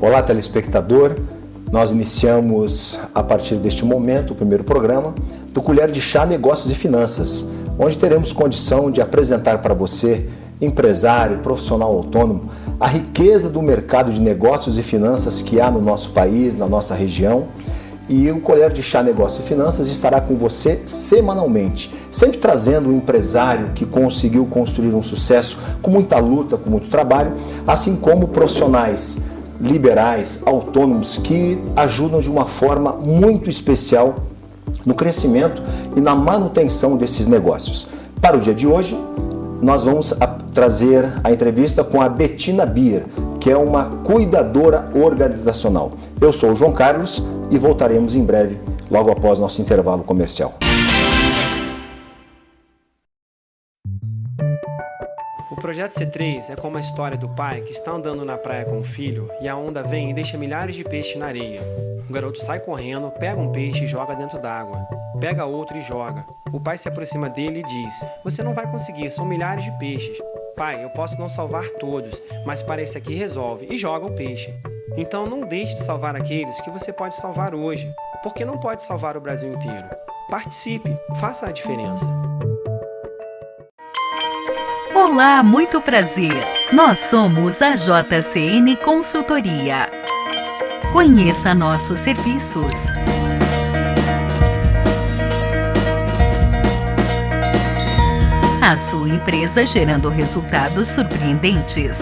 Olá, telespectador. Nós iniciamos, a partir deste momento, o primeiro programa do Colher de Chá Negócios e Finanças, onde teremos condição de apresentar para você, empresário, profissional autônomo, a riqueza do mercado de negócios e finanças que há no nosso país, na nossa região. E o Colher de Chá Negócios e Finanças estará com você semanalmente, sempre trazendo um empresário que conseguiu construir um sucesso com muita luta, com muito trabalho, assim como profissionais liberais, autônomos, que ajudam de uma forma muito especial no crescimento e na manutenção desses negócios. Para o dia de hoje, nós vamos trazer a entrevista com a Bettina Bier, que é uma cuidadora organizacional. Eu sou o João Carlos e voltaremos em breve, logo após nosso intervalo comercial. O Projeto C3 é como a história do pai que está andando na praia com o filho e a onda vem e deixa milhares de peixes na areia. O garoto sai correndo, pega um peixe e joga dentro d'água. Pega outro e joga. O pai se aproxima dele e diz: "Você não vai conseguir, são milhares de peixes. Pai, eu posso não salvar todos, mas para esse aqui resolve", e joga o peixe. Então não deixe de salvar aqueles que você pode salvar hoje, porque não pode salvar o Brasil inteiro. Participe, faça a diferença. Olá, muito prazer. Nós somos a JCN Consultoria. Conheça nossos serviços. A sua empresa gerando resultados surpreendentes,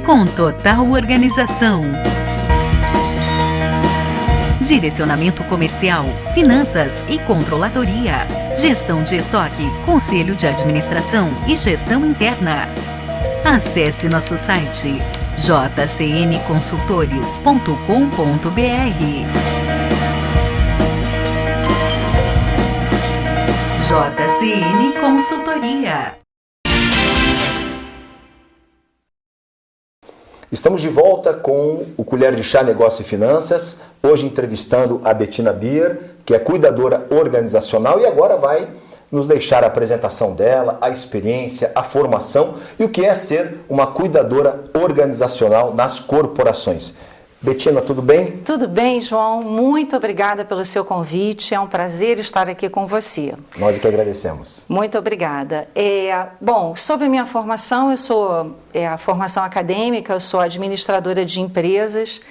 com total organização. Direcionamento comercial, finanças e controladoria, gestão de estoque, conselho de administração e gestão interna. Acesse nosso site jcnconsultores.com.br. JCN Consultoria. Estamos de volta com o Colher de Chá Negócios e Finanças, hoje entrevistando a Bettina Bier, que é cuidadora organizacional, e agora vai nos deixar a apresentação dela, a experiência, a formação e o que é ser uma cuidadora organizacional nas corporações. Bettina, tudo bem? Tudo bem, João. Muito obrigada pelo seu convite. É um prazer estar aqui com você. Nós que agradecemos. Muito obrigada. Bom, sobre a minha formação, eu sou a formação acadêmica, eu sou administradora de empresas.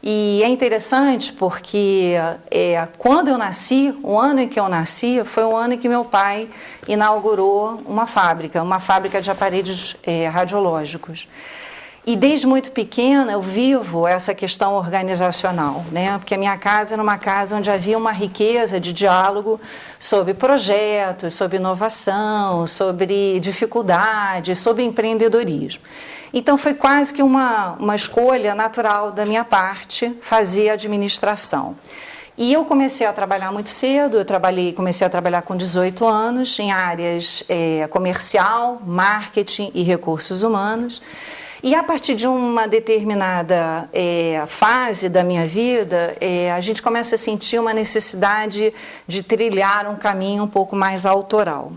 E é interessante porque quando eu nasci, o ano em que eu nasci, foi o ano em que meu pai inaugurou uma fábrica de aparelhos radiológicos. E desde muito pequena eu vivo essa questão organizacional, né? Porque a minha casa era uma casa onde havia uma riqueza de diálogo sobre projetos, sobre inovação, sobre dificuldades, sobre empreendedorismo. Então foi quase que uma escolha natural da minha parte fazer administração. E eu comecei a trabalhar muito cedo, comecei a trabalhar com 18 anos em áreas comercial, marketing e recursos humanos. E a partir de uma determinada fase da minha vida, a gente começa a sentir uma necessidade de trilhar um caminho um pouco mais autoral.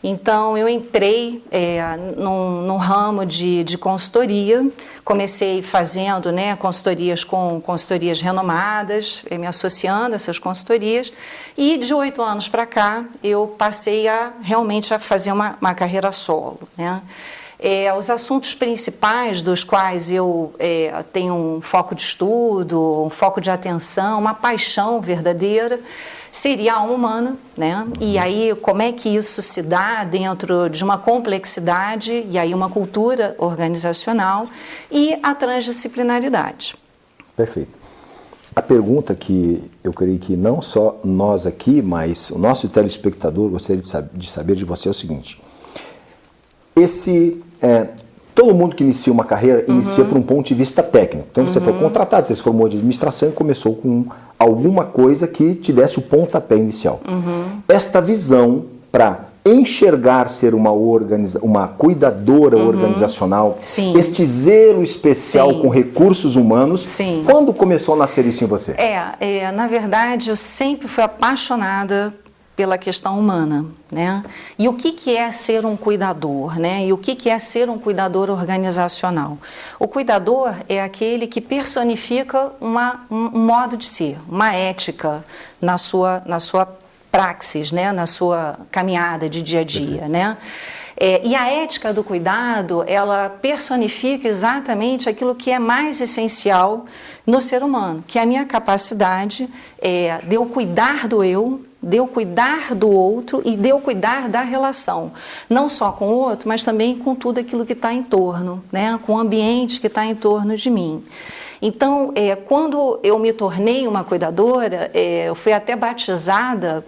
Então, eu entrei num ramo de consultoria, comecei fazendo consultorias com consultorias renomadas, me associando a essas consultorias, e de 8 anos para cá, eu passei realmente a fazer uma carreira solo, né? Os assuntos principais dos quais eu tenho um foco de estudo, um foco de atenção, uma paixão verdadeira, seria a alma humana, né? E aí, como é que isso se dá dentro de uma complexidade, e aí uma cultura organizacional, e a transdisciplinaridade. Perfeito. A pergunta que eu creio que não só nós aqui, mas o nosso telespectador gostaria de saber de você é o seguinte: todo mundo que inicia uma carreira inicia por um ponto de vista técnico. Então você foi contratado, você se formou de administração e começou com alguma coisa que te desse o pontapé inicial. Esta visão para enxergar ser uma cuidadora organizacional, Sim. este zelo especial Sim. com recursos humanos, Sim. quando começou a nascer isso em você? Na verdade, eu sempre fui apaixonada pela questão humana, né? E o que é ser um cuidador, né? E o que é ser um cuidador organizacional? O cuidador é aquele que personifica um modo de ser, uma ética na sua praxis, né? Na sua caminhada de dia a dia, né? E a ética do cuidado, ela personifica exatamente aquilo que é mais essencial no ser humano, que é a minha capacidade de eu cuidar do eu, de eu cuidar do outro e de eu cuidar da relação, não só com o outro, mas também com tudo aquilo que está em torno, né? Com o ambiente que está em torno de mim. Então, quando eu me tornei uma cuidadora, eu fui até batizada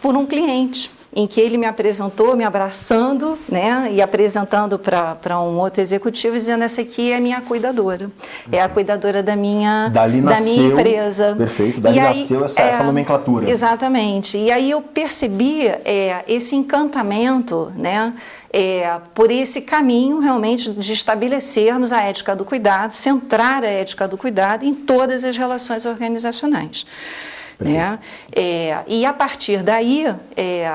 por um cliente, em que ele me apresentou, me abraçando, né, e apresentando para um outro executivo, dizendo: essa aqui é a minha cuidadora, é a cuidadora da minha empresa. Perfeito, dali nasceu essa nomenclatura. Exatamente, e aí eu percebi esse encantamento, né, por esse caminho realmente de estabelecermos a ética do cuidado, centrar a ética do cuidado em todas as relações organizacionais. Né? E a partir daí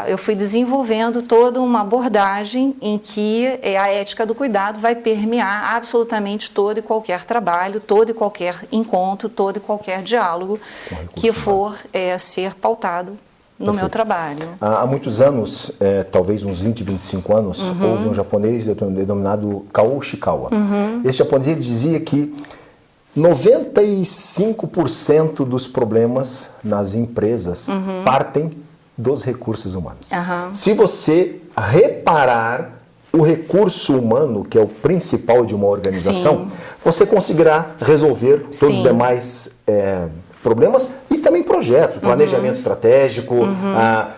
eu fui desenvolvendo toda uma abordagem em que a ética do cuidado vai permear absolutamente todo e qualquer trabalho, todo e qualquer encontro, todo e qualquer diálogo que for ser pautado no meu trabalho. Há muitos anos, talvez uns 20, 25 anos, houve um japonês denominado Kao Ishikawa. Esse japonês ele dizia que 95% dos problemas nas empresas partem dos recursos humanos. Se você reparar o recurso humano, que é o principal de uma organização, sim, você conseguirá resolver todos os demais problemas e também projetos, planejamento estratégico,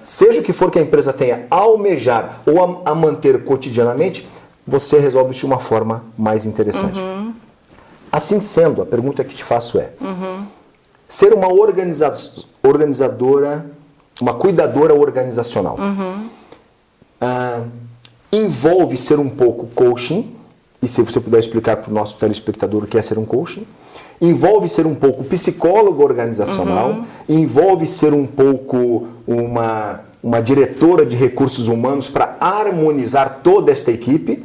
seja o que for que a empresa tenha a almejar ou a manter cotidianamente, você resolve isso de uma forma mais interessante. Assim sendo, a pergunta que te faço é, ser uma organizadora, uma cuidadora organizacional, envolve ser um pouco coaching, e se você puder explicar para o nosso telespectador o que é ser um coaching, envolve ser um pouco psicólogo organizacional, envolve ser um pouco uma diretora de recursos humanos para harmonizar toda esta equipe,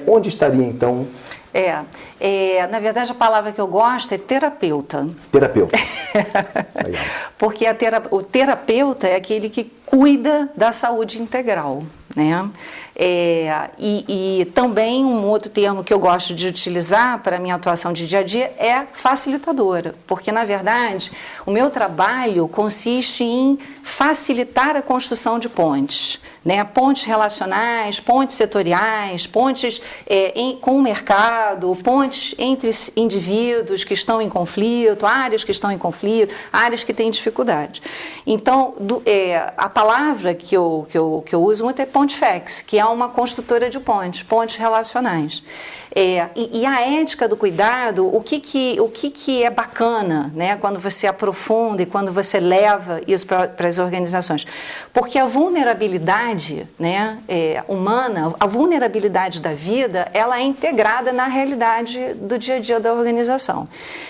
onde estaria então... na verdade a palavra que eu gosto é terapeuta. Terapeuta. Porque o terapeuta é aquele que cuida da saúde integral, né? E também um outro termo que eu gosto de utilizar para a minha atuação de dia a dia é facilitadora, porque na verdade o meu trabalho consiste em facilitar a construção de pontes, né? Pontes relacionais, pontes setoriais, pontes com o mercado, pontes entre indivíduos que estão em conflito, áreas que estão em conflito, áreas que têm dificuldade. Então, a palavra que eu uso muito é Pontifex, que é uma construtora de pontes relacionais. E a ética do cuidado, o que é bacana, né, quando você aprofunda e quando você leva isso para as organizações? Porque a vulnerabilidade, né, humana, a vulnerabilidade da vida, ela é integrada na realidade do dia a dia da organização.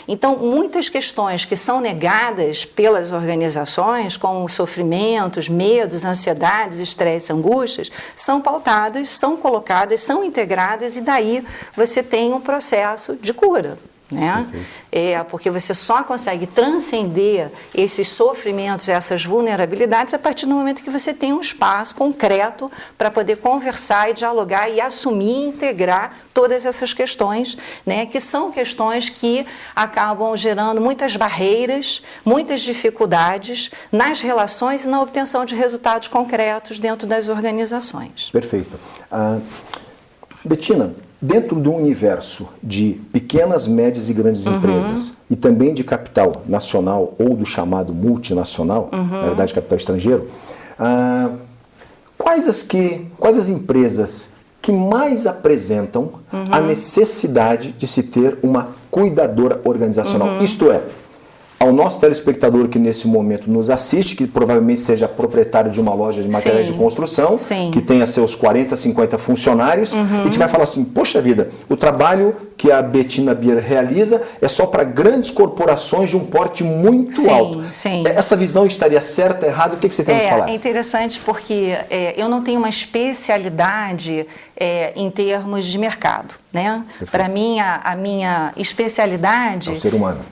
Então, muitas questões que são negadas pelas organizações, como sofrimentos, medos, ansiedades, estresse, angústias, são pautadas, são colocadas, são integradas e daí você tem um processo de cura, né? Porque você só consegue transcender esses sofrimentos, essas vulnerabilidades a partir do momento que você tem um espaço concreto para poder conversar e dialogar e assumir e integrar todas essas questões, né? Que são questões que acabam gerando muitas barreiras, muitas dificuldades nas relações e na obtenção de resultados concretos dentro das organizações. Perfeito. Betina, dentro do universo de pequenas, médias e grandes empresas e também de capital nacional ou do chamado multinacional, na verdade capital estrangeiro, quais as empresas que mais apresentam a necessidade de se ter uma cuidadora organizacional? Isto é, ao nosso telespectador que nesse momento nos assiste, que provavelmente seja proprietário de uma loja de materiais de construção, que tenha seus 40, 50 funcionários, e que vai falar assim, poxa vida, o trabalho que a Bettina Beer realiza é só para grandes corporações de um porte muito alto. Essa visão estaria certa, errada? O que você tem a falar? É interessante porque eu não tenho uma especialidade em termos de mercado, né? Para mim, a minha especialidade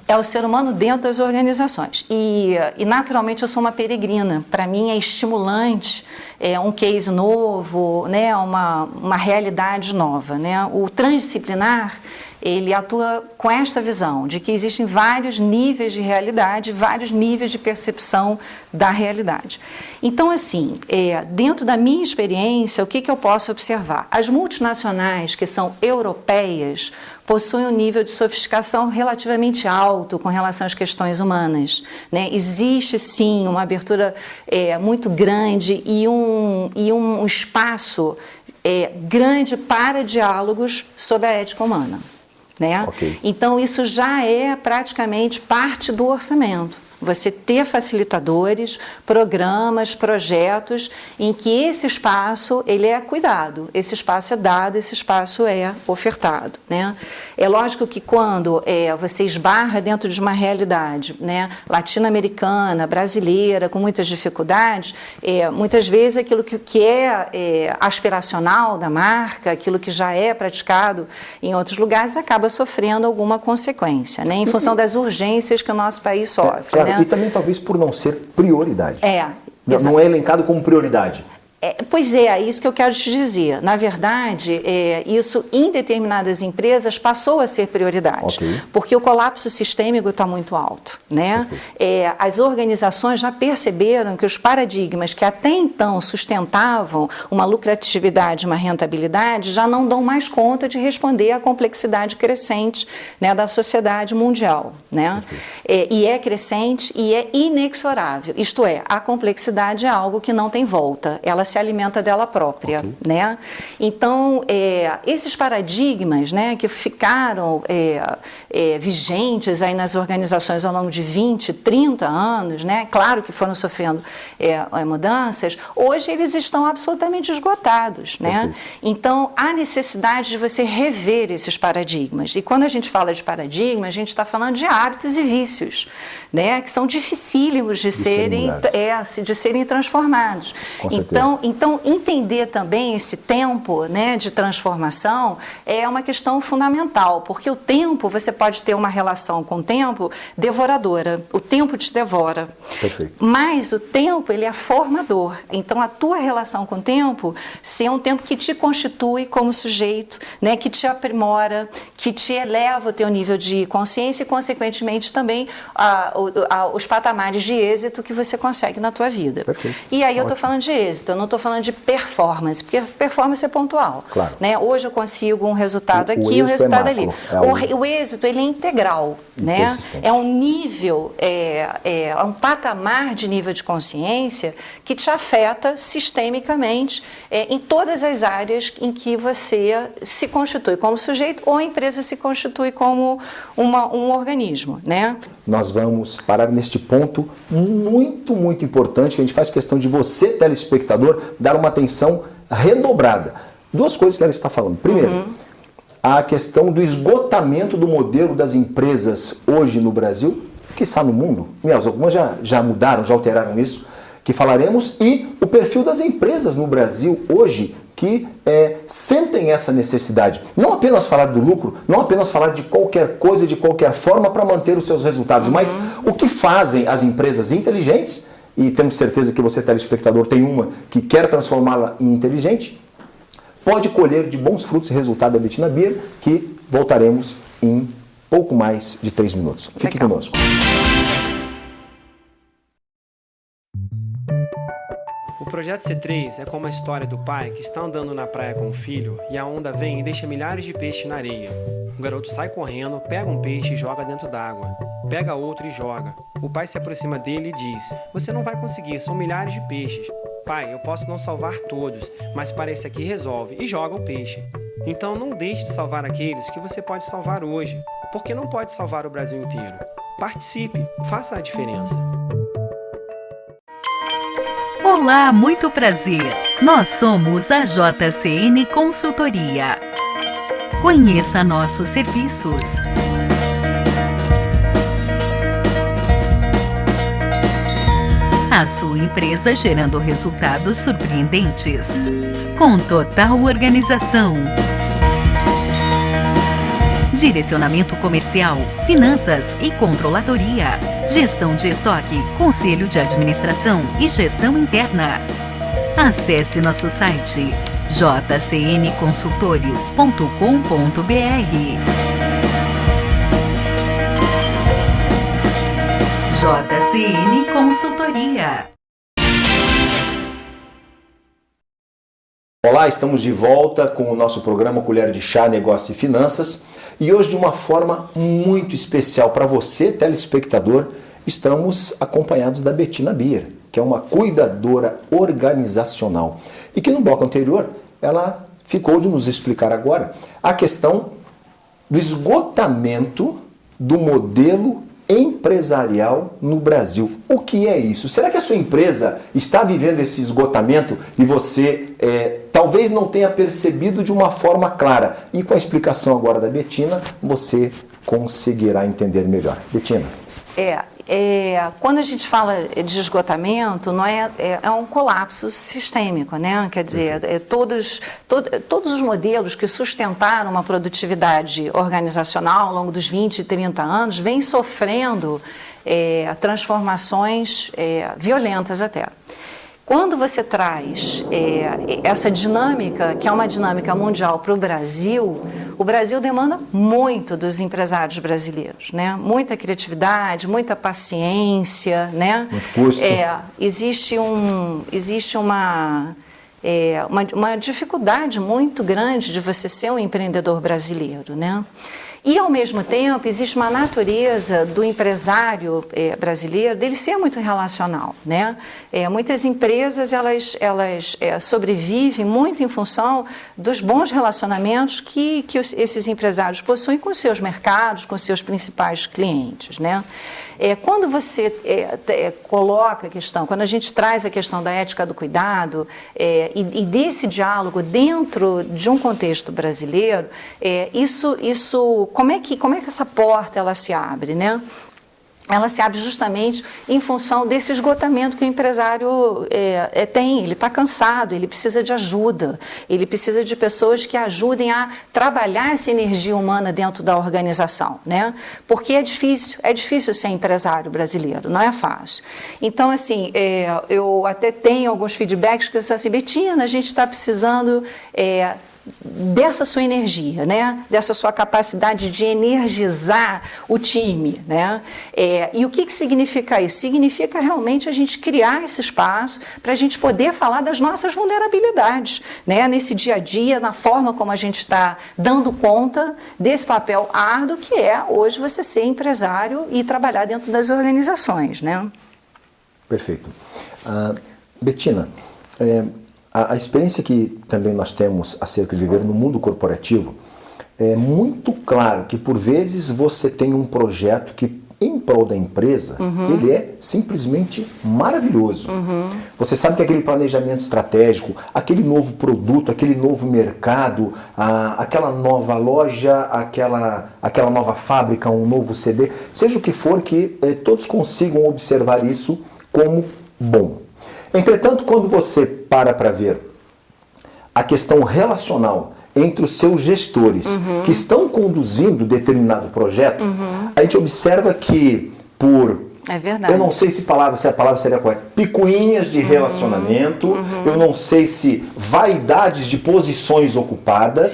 é o ser humano dentro das organizações. E naturalmente, eu sou uma peregrina. Para mim, é estimulante um case novo, né? Uma realidade nova, né? O transdisciplinar, ele atua com esta visão de que existem vários níveis de realidade, vários níveis de percepção da realidade. Então, assim, dentro da minha experiência, o que eu posso observar? As multinacionais que são europeias possuem um nível de sofisticação relativamente alto com relação às questões humanas, né? Existe, sim, uma abertura muito grande e um espaço grande para diálogos sobre a ética humana. Né? Então, isso já é praticamente parte do orçamento. Você ter facilitadores, programas, projetos em que esse espaço ele é cuidado, esse espaço é dado, esse espaço é ofertado, né? É lógico que quando você esbarra dentro de uma realidade, né, latino-americana, brasileira, com muitas dificuldades, muitas vezes aquilo que é aspiracional da marca, aquilo que já é praticado em outros lugares, acaba sofrendo alguma consequência, né, em função das urgências que o nosso país sofre. Claro, né? E também talvez por não ser prioridade. Não é elencado como prioridade. Pois é isso que eu quero te dizer. Na verdade, isso em determinadas empresas passou a ser prioridade, porque o colapso sistêmico está muito alto, né? As organizações já perceberam que os paradigmas que até então sustentavam uma lucratividade, uma rentabilidade, já não dão mais conta de responder à complexidade crescente, né, da sociedade mundial, né? E é crescente e é inexorável, isto é, a complexidade é algo que não tem volta, ela se alimenta dela própria, né? Então, esses paradigmas, né, que ficaram vigentes aí nas organizações ao longo de 20, 30 anos, né, claro que foram sofrendo mudanças, hoje eles estão absolutamente esgotados, né? Então, há necessidade de você rever esses paradigmas. E quando a gente fala de paradigma, a gente está falando de hábitos e vícios, né, que são dificílimos de serem transformados. Então, entender também esse tempo, né, de transformação é uma questão fundamental, porque o tempo, você pode ter uma relação com o tempo devoradora, o tempo te devora, mas o tempo, ele é formador. Então, a tua relação com o tempo, se é um tempo que te constitui como sujeito, né, que te aprimora, que te eleva o teu nível de consciência e, consequentemente, também os patamares de êxito que você consegue na tua vida. E aí eu estou falando de êxito, eu não estou falando de performance, porque performance é pontual. Né? Hoje eu consigo um resultado aqui, um resultado ali. O êxito, ele é integral, né? É um nível, é um patamar de nível de consciência que te afeta sistemicamente em todas as áreas em que você se constitui como sujeito ou a empresa se constitui como um organismo, né? Nós vamos parar neste ponto muito, muito importante, que a gente faz questão de você, telespectador, dar uma atenção redobrada. Duas coisas que ela está falando. Primeiro, a questão do esgotamento do modelo das empresas hoje no Brasil, que está no mundo. Algumas já mudaram, já alteraram isso, que falaremos, e o perfil das empresas no Brasil hoje que sentem essa necessidade. Não apenas falar do lucro, não apenas falar de qualquer coisa, de qualquer forma para manter os seus resultados, mas o que fazem as empresas inteligentes, e temos certeza que você, telespectador, tem uma que quer transformá-la em inteligente, pode colher de bons frutos e resultado da Bettina Beer, que voltaremos em pouco mais de 3 minutos. Fique conosco. O projeto C3 é como a história do pai que está andando na praia com o filho e a onda vem e deixa milhares de peixes na areia. O garoto sai correndo, pega um peixe e joga dentro d'água. Pega outro e joga. O pai se aproxima dele e diz: "Você não vai conseguir, são milhares de peixes." "Pai, eu posso não salvar todos, mas para esse aqui resolve." E joga o peixe. Então não deixe de salvar aqueles que você pode salvar hoje, porque não pode salvar o Brasil inteiro. Participe, faça a diferença. Olá, muito prazer. Nós somos a JCN Consultoria. Conheça nossos serviços. A sua empresa gerando resultados surpreendentes, com total organização. Direcionamento comercial, finanças e controladoria, gestão de estoque, conselho de administração e gestão interna. Acesse nosso site jcnconsultores.com.br. JCN Consultoria. Olá, estamos de volta com o nosso programa Colher de Chá, Negócio e Finanças. E hoje, de uma forma muito especial para você, telespectador, estamos acompanhados da Bettina Bier, que é uma cuidadora organizacional. E que no bloco anterior, ela ficou de nos explicar agora a questão do esgotamento do modelo empresarial no Brasil. O que é isso? Será que a sua empresa está vivendo esse esgotamento e você talvez não tenha percebido de uma forma clara? E com a explicação agora da Bettina, você conseguirá entender melhor. Bettina. Quando a gente fala de esgotamento, não é um colapso sistêmico, né? Quer dizer, todos os modelos que sustentaram uma produtividade organizacional ao longo dos 20 e 30 anos vêm sofrendo transformações violentas até. Quando você traz essa dinâmica, que é uma dinâmica mundial para o Brasil demanda muito dos empresários brasileiros, né? Muita criatividade, muita paciência, né? Muito custo. Existe uma dificuldade muito grande de você ser um empreendedor brasileiro, né? E, ao mesmo tempo, existe uma natureza do empresário brasileiro dele ser muito relacional, né? Muitas empresas, elas sobrevivem muito em função dos bons relacionamentos que esses empresários possuem com seus mercados, com seus principais clientes, né? Quando você coloca a questão, quando a gente traz a questão da ética do cuidado e desse diálogo dentro de um contexto brasileiro, como é que essa porta ela se abre, né? Ela se abre justamente em função desse esgotamento que o empresário tem. Ele está cansado, ele precisa de ajuda, ele precisa de pessoas que ajudem a trabalhar essa energia humana dentro da organização, né? Porque é difícil ser empresário brasileiro, não é fácil. Então, assim, eu até tenho alguns feedbacks que eu disse assim, Bettina, a gente está precisando dessa sua energia, né? Dessa sua capacidade de energizar o time, né? E o que significa isso? Significa realmente a gente criar esse espaço para a gente poder falar das nossas vulnerabilidades, né? Nesse dia a dia, na forma como a gente está dando conta desse papel árduo que é hoje você ser empresário e trabalhar dentro das organizações, né? Perfeito. Bettina, a experiência que também nós temos acerca de viver no mundo corporativo é muito claro que, por vezes, você tem um projeto que, em prol da empresa, ele é simplesmente maravilhoso. Você sabe que aquele planejamento estratégico, aquele novo produto, aquele novo mercado, aquela nova loja, aquela nova fábrica, um novo CD, seja o que for, que todos consigam observar isso como bom. Entretanto, quando você para ver a questão relacional entre os seus gestores que estão conduzindo determinado projeto, a gente observa que É verdade. eu não sei se a palavra seria correta, picuinhas de relacionamento, eu não sei se vaidades de posições ocupadas,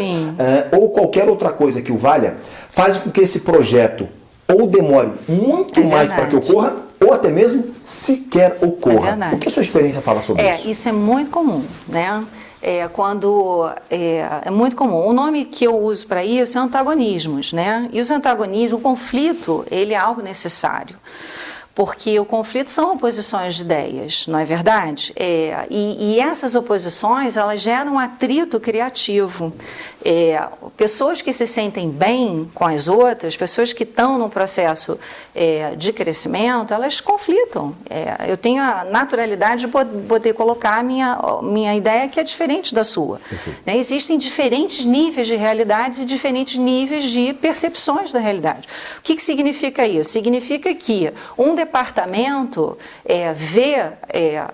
ou qualquer outra coisa que o valha, faz com que esse projeto ou demore muito mais para que ocorra, ou até mesmo sequer ocorra. O que a sua experiência fala sobre isso? Isso é muito comum, né? É muito comum. O nome que eu uso para isso é antagonismos, né? E os antagonismos, o conflito, ele é algo necessário. porque o conflito são oposições de ideias, não é verdade? E essas oposições, elas geram um atrito criativo. Pessoas que se sentem bem com as outras, pessoas que estão num processo de crescimento, elas conflitam. Eu tenho a naturalidade de poder colocar a minha ideia que é diferente da sua. Né? Existem diferentes níveis de realidades e diferentes níveis de percepções da realidade. O que significa isso? Significa que um departamento vê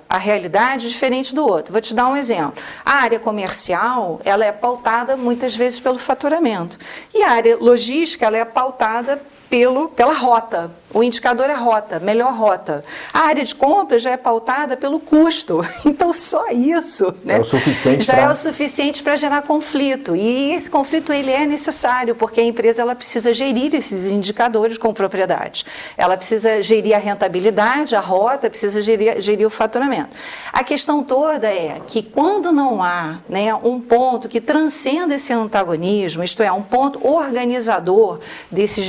a realidade diferente do outro. Vou te dar um exemplo. A área comercial, ela é pautada muitas vezes pelo faturamento. E a área logística, ela é pautada pela rota. O indicador é rota, melhor rota. A área de compra já é pautada pelo custo. Então, só isso, né, é o suficiente já é o suficiente para gerar conflito. E esse conflito ele é necessário, porque a empresa ela precisa gerir esses indicadores com propriedade. Ela precisa gerir a rentabilidade, a rota, precisa gerir o faturamento. A questão toda é que quando não há, né, um ponto que transcenda esse antagonismo, isto é, um ponto organizador dessas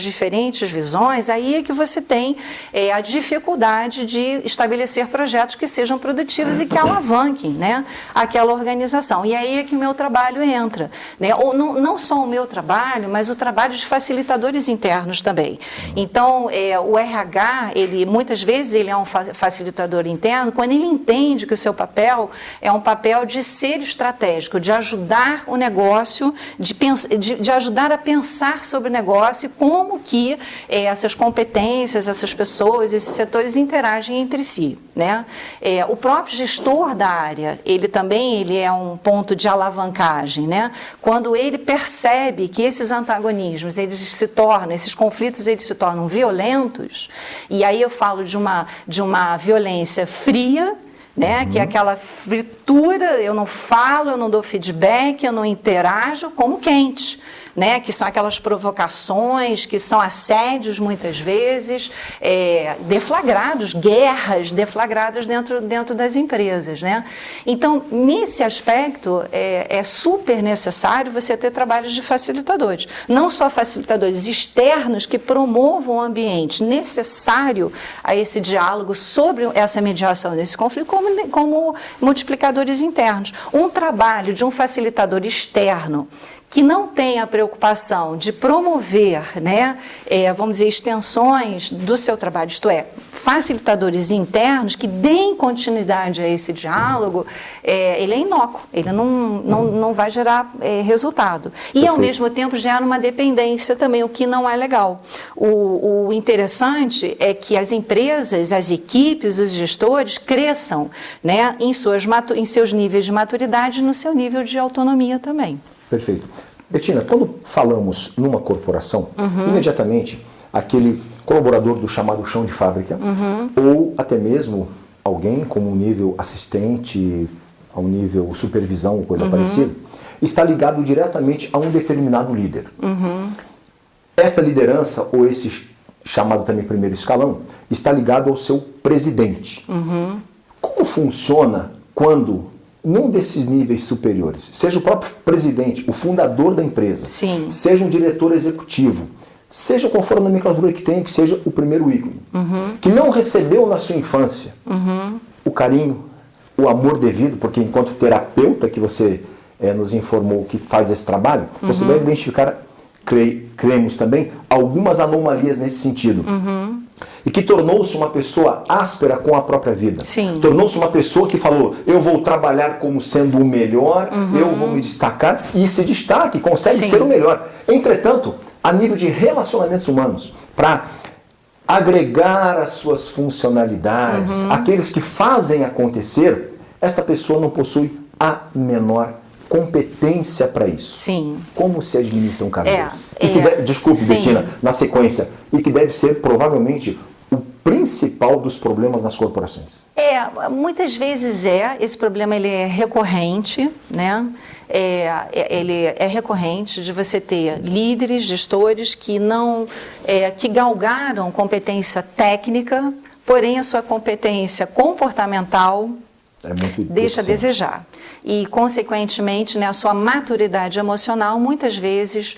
diferentes visões, aí é que você tem a dificuldade de estabelecer projetos que sejam produtivos e que alavanquem, né, aquela organização. E aí é que o meu trabalho entra. Né? Ou não só o meu trabalho, mas o trabalho de facilitadores internos também. Então, o RH, muitas vezes ele é um facilitador interno quando ele entende que o seu papel é um papel de ser estratégico, de ajudar o negócio, de ajudar a pensar sobre o negócio e como que essas competências, essas pessoas, esses setores interagem entre si. Né? O próprio gestor da área, ele é um ponto de alavancagem. Né? Quando ele percebe que esses antagonismos, esses conflitos, eles se tornam violentos, e aí eu falo de uma violência fria, né? Que é aquela fritura, eu não falo, eu não dou feedback, eu não interajo, como quente. Né, que são aquelas provocações, que são assédios muitas vezes, deflagrados, guerras deflagradas dentro das empresas. Né? Então, nesse aspecto, é super necessário você ter trabalhos de facilitadores. Não só facilitadores externos que promovam o ambiente necessário a esse diálogo sobre essa mediação desse conflito, como multiplicadores internos. Um trabalho de um facilitador externo que não tem a preocupação de promover, né, vamos dizer, extensões do seu trabalho, isto é, facilitadores internos que deem continuidade a esse diálogo, ele é inócuo, ele não vai gerar resultado. E, ao mesmo tempo, gera uma dependência também, o que não é legal. O interessante é que as empresas, as equipes, os gestores cresçam, né, em seus níveis de maturidade e no seu nível de autonomia também. Perfeito. Betina, quando falamos numa corporação, imediatamente aquele colaborador do chamado chão de fábrica, ou até mesmo alguém como um nível assistente, a um nível supervisão ou coisa parecida, está ligado diretamente a um determinado líder. Esta liderança, ou esse chamado também primeiro escalão, está ligado ao seu presidente. Como funciona quando num desses níveis superiores, seja o próprio presidente, o fundador da empresa, Sim. seja um diretor executivo, seja qual for a nomenclatura que tenha, que seja o primeiro ícone, que não recebeu na sua infância o carinho, o amor devido, porque enquanto terapeuta que você nos informou que faz esse trabalho, você deve identificar, cremos também, algumas anomalias nesse sentido. E que tornou-se uma pessoa áspera com a própria vida. Tornou-se uma pessoa que falou, eu vou trabalhar como sendo o melhor, eu vou me destacar, e se destaque, consegue ser o melhor. Entretanto, a nível de relacionamentos humanos, para agregar as suas funcionalidades, aqueles que fazem acontecer, esta pessoa não possui a menor competência para isso. Sim. Como se administra um caso desse? Desculpe, Betina, na sequência, e que deve ser provavelmente o principal dos problemas nas corporações. Muitas vezes esse problema ele é recorrente, né? Ele é recorrente de você ter líderes, gestores que que galgaram competência técnica, porém a sua competência comportamental É muito deixa a deficiente. desejar. E, consequentemente, né, a sua maturidade emocional muitas vezes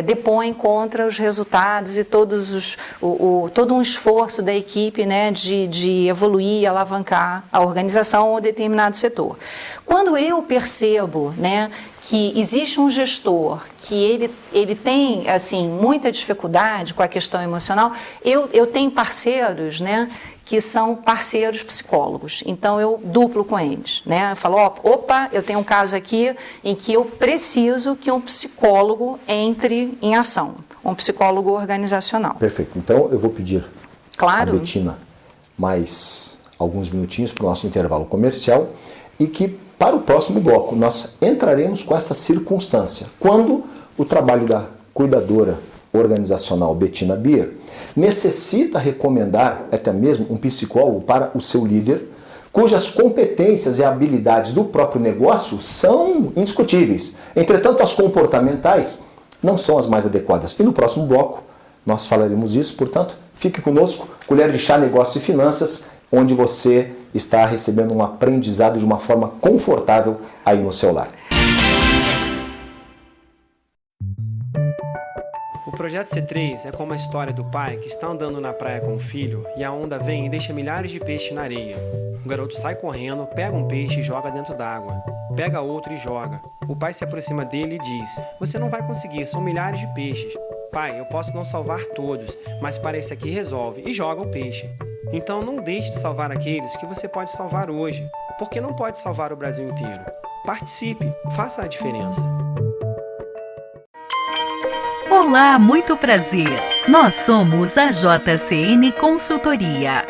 depõe contra os resultados e todo um esforço da equipe, né, de evoluir e alavancar a organização ou determinado setor. Quando eu percebo, né, que existe um gestor que ele tem assim muita dificuldade com a questão emocional, eu tenho parceiros, né, que são parceiros psicólogos, então eu duplo com eles, né? Eu falo, opa, eu tenho um caso aqui em que eu preciso que um psicólogo entre em ação, um psicólogo organizacional. Perfeito, então eu vou pedir Claro. a Betina mais alguns minutinhos para o nosso intervalo comercial e que para o próximo bloco nós entraremos com essa circunstância, quando o trabalho da cuidadora organizacional Betina Bier necessita recomendar até mesmo um psicólogo para o seu líder, cujas competências e habilidades do próprio negócio são indiscutíveis. Entretanto, as comportamentais não são as mais adequadas. E no próximo bloco nós falaremos isso, portanto, fique conosco, Colher de Chá, Negócio e Finanças, onde você está recebendo um aprendizado de uma forma confortável aí no seu lar. O Projeto C3 é como a história do pai que está andando na praia com o filho e a onda vem e deixa milhares de peixes na areia. O garoto sai correndo, pega um peixe e joga dentro d'água. Pega outro e joga. O pai se aproxima dele e diz: "Você não vai conseguir, são milhares de peixes. Pai, eu posso não salvar todos, mas para esse aqui resolve", e joga o peixe. Então não deixe de salvar aqueles que você pode salvar hoje, porque não pode salvar o Brasil inteiro. Participe, faça a diferença. Olá, muito prazer. Nós somos a JCN Consultoria.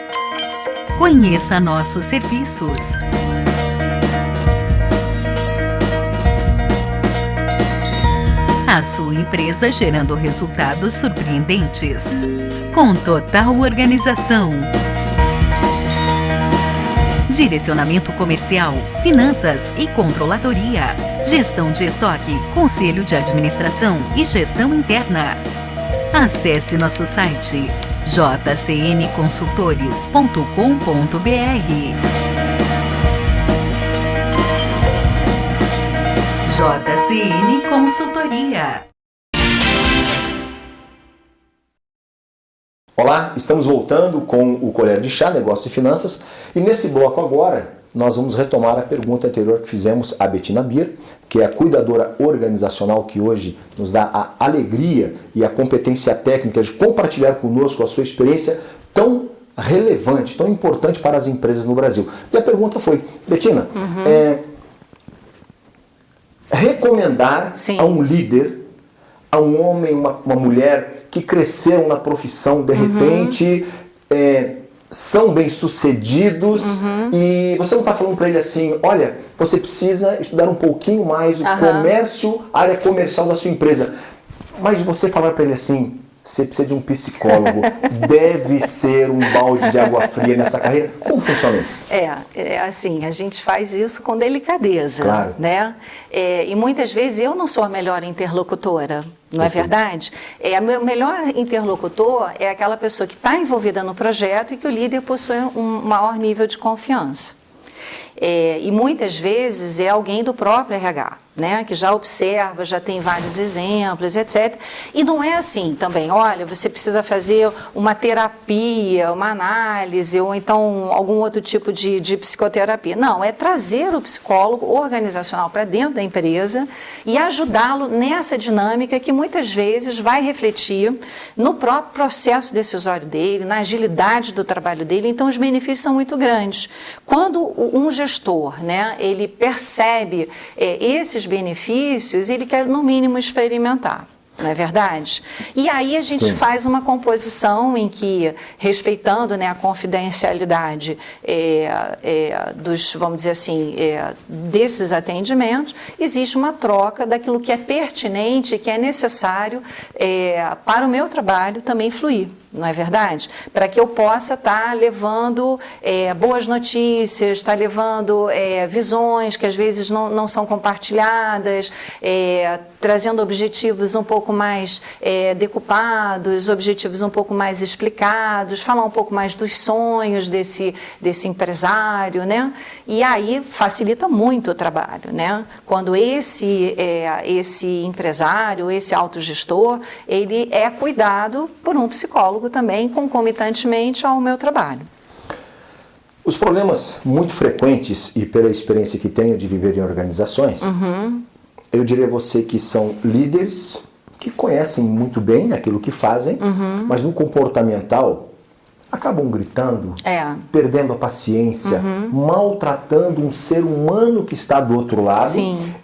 Conheça nossos serviços. A sua empresa gerando resultados surpreendentes, com total organização. Direcionamento comercial, finanças e controladoria, gestão de estoque, conselho de administração e gestão interna. Acesse nosso site jcnconsultores.com.br. JCN Consultoria. Olá, estamos voltando com o Colher de Chá, Negócio e Finanças, e nesse bloco agora nós vamos retomar a pergunta anterior que fizemos à Betina Bier, que é a cuidadora organizacional que hoje nos dá a alegria e a competência técnica de compartilhar conosco a sua experiência tão relevante, tão importante para as empresas no Brasil. E a pergunta foi, Betina, recomendar Sim. a um líder, a um homem, uma mulher que cresceram na profissão, de repente são bem-sucedidos e você não está falando para ele assim, olha, você precisa estudar um pouquinho mais o comércio, a área comercial da sua empresa. Mas você falar para ele assim, você precisa de um psicólogo, deve ser um balde de água fria nessa carreira. Como funciona isso? Assim, a gente faz isso com delicadeza, Claro. né? E muitas vezes eu não sou a melhor interlocutora, não é verdade? O melhor interlocutor é aquela pessoa que está envolvida no projeto e que o líder possui um maior nível de confiança. E muitas vezes é alguém do próprio RH, né, que já observa, já tem vários exemplos, etc. E não é assim também, olha, você precisa fazer uma terapia, uma análise ou então algum outro tipo de psicoterapia. Não, é trazer o psicólogo organizacional para dentro da empresa e ajudá-lo nessa dinâmica que muitas vezes vai refletir no próprio processo decisório dele, na agilidade do trabalho dele. Então os benefícios são muito grandes. Quando um gestor, né, ele percebe esses benefícios, ele quer no mínimo experimentar, não é verdade? E aí a gente Sim. faz uma composição em que, respeitando, né, a confidencialidade dos, vamos dizer assim, desses atendimentos, existe uma troca daquilo que é pertinente, que é necessário para o meu trabalho também fluir. não é verdade? Para que eu possa estar levando boas notícias, estar levando visões que às vezes não são compartilhadas, trazendo objetivos um pouco mais decupados, objetivos um pouco mais explicados, falar um pouco mais dos sonhos desse empresário, né? E aí facilita muito o trabalho, né? Quando esse empresário, esse autogestor, ele é cuidado por um psicólogo também, concomitantemente ao meu trabalho. Os problemas muito frequentes, e pela experiência que tenho de viver em organizações, eu diria a você que são líderes que conhecem muito bem aquilo que fazem, mas no comportamental acabam gritando, perdendo a paciência, maltratando um ser humano que está do outro lado,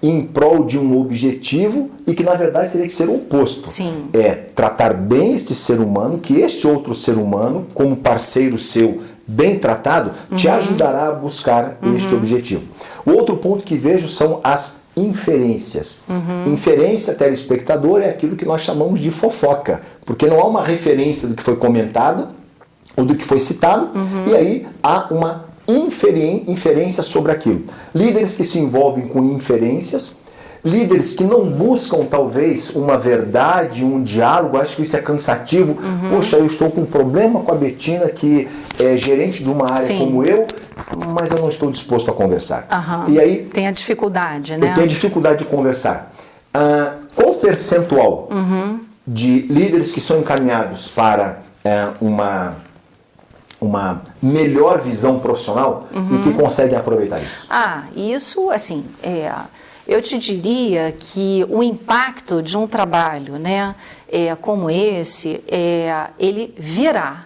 em prol de um objetivo e que na verdade teria que ser o oposto. É tratar bem este ser humano, que este outro ser humano, como parceiro seu, bem tratado, te ajudará a buscar este objetivo. O outro ponto que vejo são as inferências. Inferência, telespectador, é aquilo que nós chamamos de fofoca, porque não há uma referência do que foi comentado ou do que foi citado, e aí há uma inferência sobre aquilo. Líderes que se envolvem com inferências, líderes que não buscam talvez uma verdade, um diálogo, acho que isso é cansativo. Poxa, eu estou com um problema com a Betina, que é gerente de uma área como eu, mas eu não estou disposto a conversar. E aí tem a dificuldade, né? Eu tenho a dificuldade de conversar. Qual o percentual de líderes que são encaminhados para uma melhor visão profissional e que conseguem aproveitar isso? Isso, assim, eu te diria que o impacto de um trabalho, né, como esse, ele virá.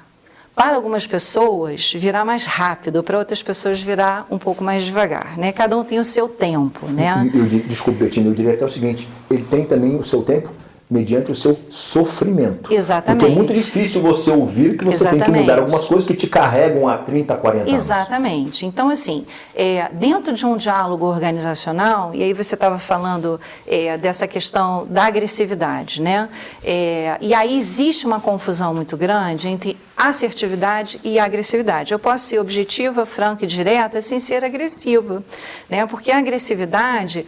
Para algumas pessoas, virá mais rápido, para outras pessoas virá um pouco mais devagar, né? Cada um tem o seu tempo, né? Desculpe, Betina, eu diria até o seguinte, ele tem também o seu tempo mediante o seu sofrimento. Exatamente. Porque é muito difícil você ouvir que você tem que mudar algumas coisas que te carregam há 30, 40 anos. Exatamente. Então, assim, dentro de um diálogo organizacional, e aí você estava falando dessa questão da agressividade, né? E aí existe uma confusão muito grande entre assertividade e agressividade. Eu posso ser objetiva, franca e direta sem ser agressiva, né? Porque a agressividade,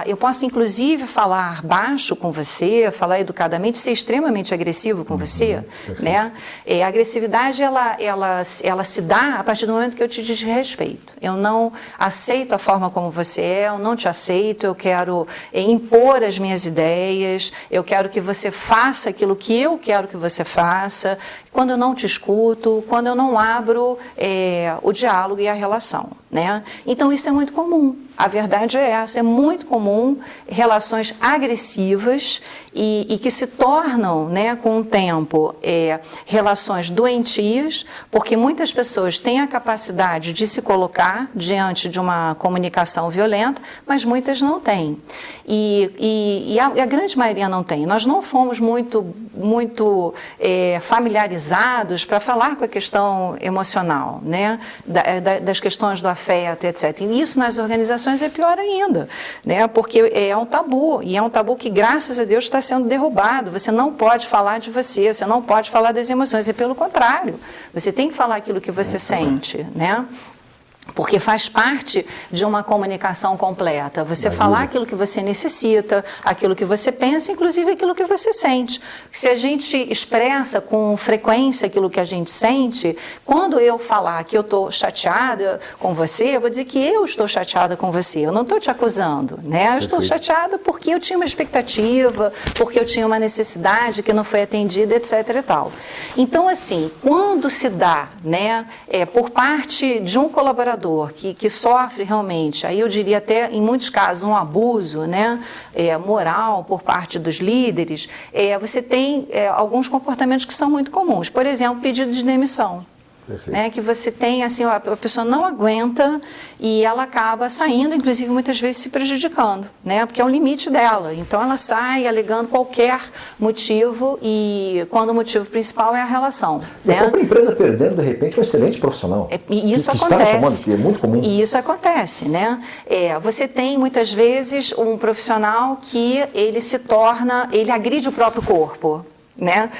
eu posso inclusive falar baixo com você, falar educadamente, ser extremamente agressivo com você, né? A agressividade, ela se dá a partir do momento que eu te desrespeito. Eu não aceito a forma como você é, eu não te aceito, eu quero impor as minhas ideias, eu quero que você faça aquilo que eu quero que você faça, quando eu não te escuto, quando eu não abro o diálogo e a relação, né? Então isso é muito comum. A verdade é essa, é muito comum relações agressivas e que se tornam, né, com o tempo, relações doentias, porque muitas pessoas têm a capacidade de se colocar diante de uma comunicação violenta, mas muitas não têm. E a grande maioria não tem. Nós não fomos muito familiarizados para falar com a questão emocional, né, das questões do afeto, etc. E isso nas organizações é pior ainda, né? Porque é um tabu, e é um tabu que, graças a Deus, está sendo derrubado. Você não pode falar de você não pode falar das emoções, e pelo contrário, você tem que falar aquilo que você sente, né? Porque faz parte de uma comunicação completa. Você falar aquilo que você necessita, aquilo que você pensa, inclusive aquilo que você sente. Se a gente expressa com frequência aquilo que a gente sente, quando eu falar que eu estou chateada com você, eu vou dizer que eu estou chateada com você. Eu não estou te acusando, né? Eu estou chateada porque eu tinha uma expectativa, porque eu tinha uma necessidade que não foi atendida, etc. e tal. Então, assim, quando se dá, né, por parte de um colaborador que sofre realmente, aí eu diria até em muitos casos um abuso, né, moral por parte dos líderes, você tem alguns comportamentos que são muito comuns. Por exemplo, pedido de demissão. Né, que você tem, assim, a pessoa não aguenta e ela acaba saindo, inclusive muitas vezes se prejudicando, né, porque é o limite dela. Então ela sai alegando qualquer motivo, e quando o motivo principal é a relação. A própria empresa perdendo, de repente, um excelente profissional. E isso acontece. Que é muito comum. E isso acontece, né? Você tem muitas vezes um profissional que ele agride o próprio corpo. né?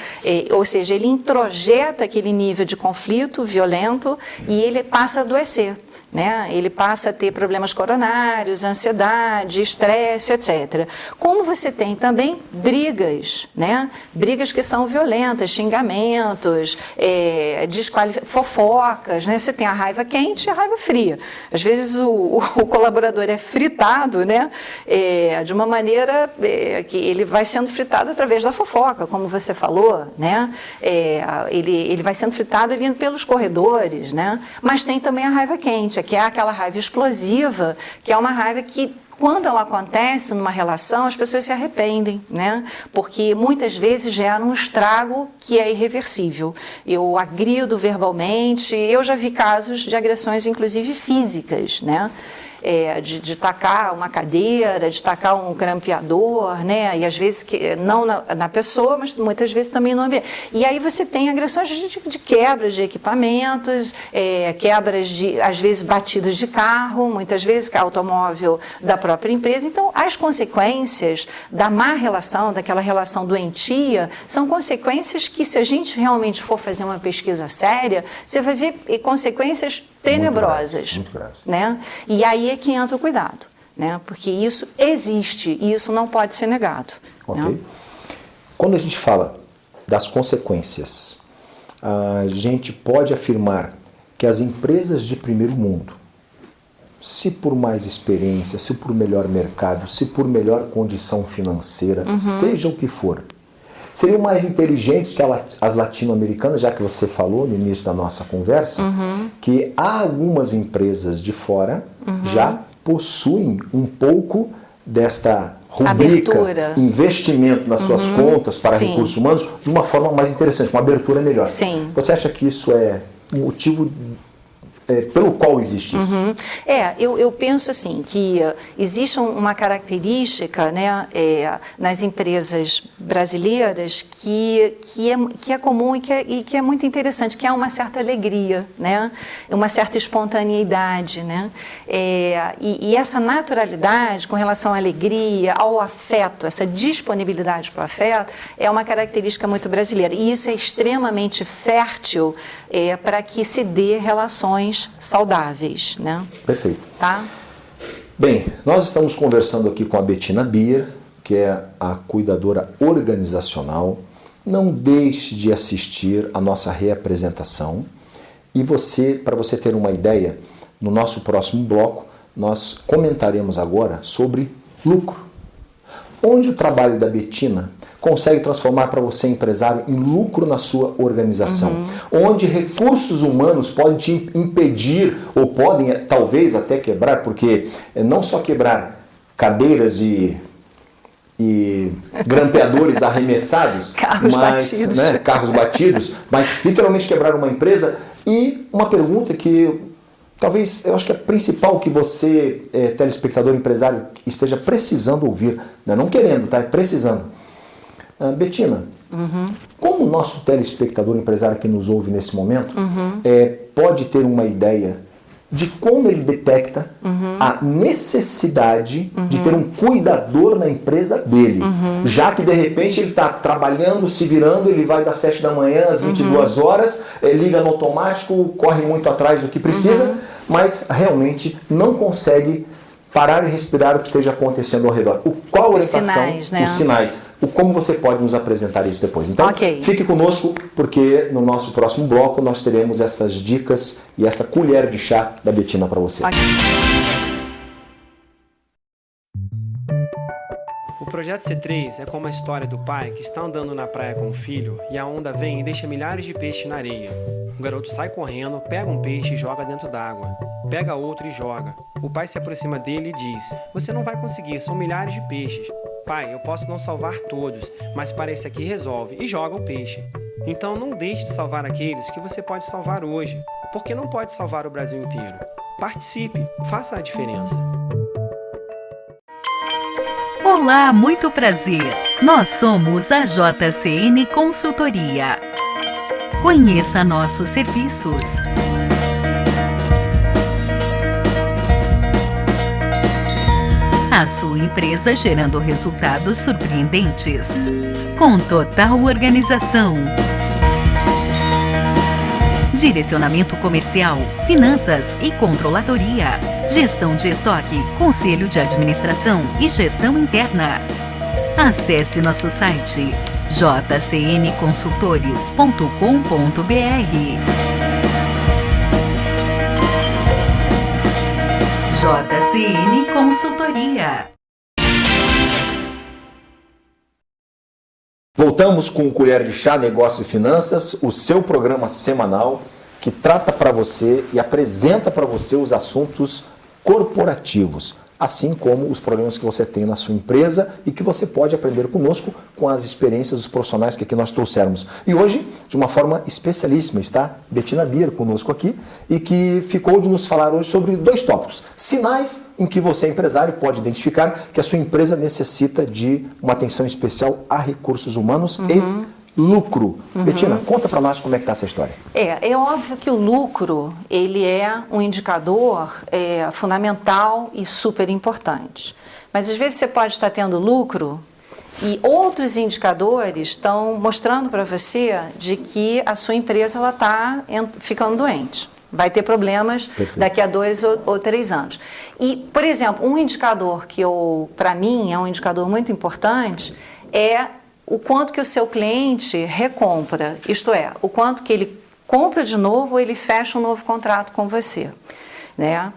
Ou seja, ele introjeta aquele nível de conflito violento e ele passa a adoecer. Né? Ele passa a ter problemas coronários, ansiedade, estresse, etc. Como você tem também brigas, né? Brigas que são violentas, xingamentos, fofocas, né? Você tem a raiva quente e a raiva fria. Às vezes o colaborador é fritado, né? De uma maneira que ele vai sendo fritado através da fofoca, como você falou, né? Ele vai sendo fritado ali pelos corredores, né? Mas tem também a raiva quente, que é aquela raiva explosiva, que é uma raiva que, quando ela acontece numa relação, as pessoas se arrependem, né? Porque muitas vezes gera um estrago que é irreversível. Eu agrido verbalmente, eu já vi casos de agressões, inclusive físicas, né? De tacar uma cadeira, de tacar um grampeador, né? E às vezes não na pessoa, mas muitas vezes também no ambiente. E aí você tem agressões de quebras de equipamentos, quebras às vezes batidas de carro, muitas vezes automóvel da própria empresa. Então, as consequências da má relação, daquela relação doentia, são consequências que, se a gente realmente for fazer uma pesquisa séria, você vai ver consequências tenebrosas, muito grave. Né? E aí é que entra o cuidado, né? Porque isso existe e isso não pode ser negado. Ok. Né? Quando a gente fala das consequências, a gente pode afirmar que as empresas de primeiro mundo, se por mais experiência, se por melhor mercado, se por melhor condição financeira, seja o que for, seriam mais inteligentes que as latino-americanas, já que você falou no início da nossa conversa, que há algumas empresas de fora já possuem um pouco desta rubrica, abertura, investimento nas suas contas para Sim. recursos humanos de uma forma mais interessante, uma abertura melhor. Sim. Você acha que isso é um motivo pelo qual existe isso? Eu penso assim, que existe uma característica, né, nas empresas brasileiras que é comum e que é muito interessante, que é uma certa alegria, né, uma certa espontaneidade, né, e essa naturalidade com relação à alegria, ao afeto, essa disponibilidade para o afeto, é uma característica muito brasileira, e isso é extremamente fértil para que se dê relações saudáveis, né? Perfeito. Tá? Bem, nós estamos conversando aqui com a Bettina Bier, que é a cuidadora organizacional. Não deixe de assistir a nossa reapresentação. E para você ter uma ideia, no nosso próximo bloco, nós comentaremos agora sobre lucro. Onde o trabalho da Bettina consegue transformar para você, empresário, em lucro na sua organização. Onde recursos humanos podem te impedir, ou podem talvez até quebrar, porque não só quebrar cadeiras e grampeadores arremessados, carros batidos, mas literalmente quebrar uma empresa. E uma pergunta que talvez, eu acho que é principal que você, telespectador empresário, esteja precisando ouvir, não querendo, tá? É precisando. Bettina, como o nosso telespectador empresário que nos ouve nesse momento pode ter uma ideia de como ele detecta a necessidade de ter um cuidador na empresa dele, já que de repente ele está trabalhando, se virando, ele vai das 7 da manhã às 22 horas, liga no automático, corre muito atrás do que precisa, mas realmente não consegue parar e respirar o que esteja acontecendo ao redor. Qual a orientação? Sinais, né? Os sinais. Como você pode nos apresentar isso depois. Então, fique conosco, porque no nosso próximo bloco nós teremos essas dicas e essa colher de chá da Bettina para você. O Projeto C3 é como a história do pai que está andando na praia com o filho e a onda vem e deixa milhares de peixes na areia. O garoto sai correndo, pega um peixe e joga dentro d'água. Pega outro e joga. O pai se aproxima dele e diz: "Você não vai conseguir, são milhares de peixes. Pai, eu posso não salvar todos, mas para esse aqui resolve", e joga o peixe. Então não deixe de salvar aqueles que você pode salvar hoje, porque não pode salvar o Brasil inteiro. Participe, faça a diferença. Olá, muito prazer. Nós somos a JCN Consultoria. Conheça nossos serviços. A sua empresa gerando resultados surpreendentes. com total organização. Direcionamento comercial, finanças e controladoria. Gestão de estoque, conselho de administração e gestão interna. Acesse nosso site jcnconsultores.com.br. JCN Consultoria. Voltamos com o Colher de Chá, Negócio e Finanças, o seu programa semanal que trata para você e apresenta para você os assuntos corporativos, assim como os problemas que você tem na sua empresa e que você pode aprender conosco com as experiências dos profissionais que aqui nós trouxemos. E hoje, de uma forma especialíssima, está Bettina Bier conosco aqui e que ficou de nos falar hoje sobre 2 tópicos. Sinais em que você, empresário, pode identificar que a sua empresa necessita de uma atenção especial a recursos humanos e lucro. Bettina, conta para nós como é que está essa história. É óbvio que o lucro, ele é um indicador fundamental e super importante. Mas às vezes você pode estar tendo lucro e outros indicadores estão mostrando para você de que a sua empresa está ficando doente. Vai ter problemas daqui a 2 ou 3 anos. E, por exemplo, um indicador que para mim é um indicador muito importante é o quanto que o seu cliente recompra, isto é, o quanto que ele compra de novo ou ele fecha um novo contrato com você, né?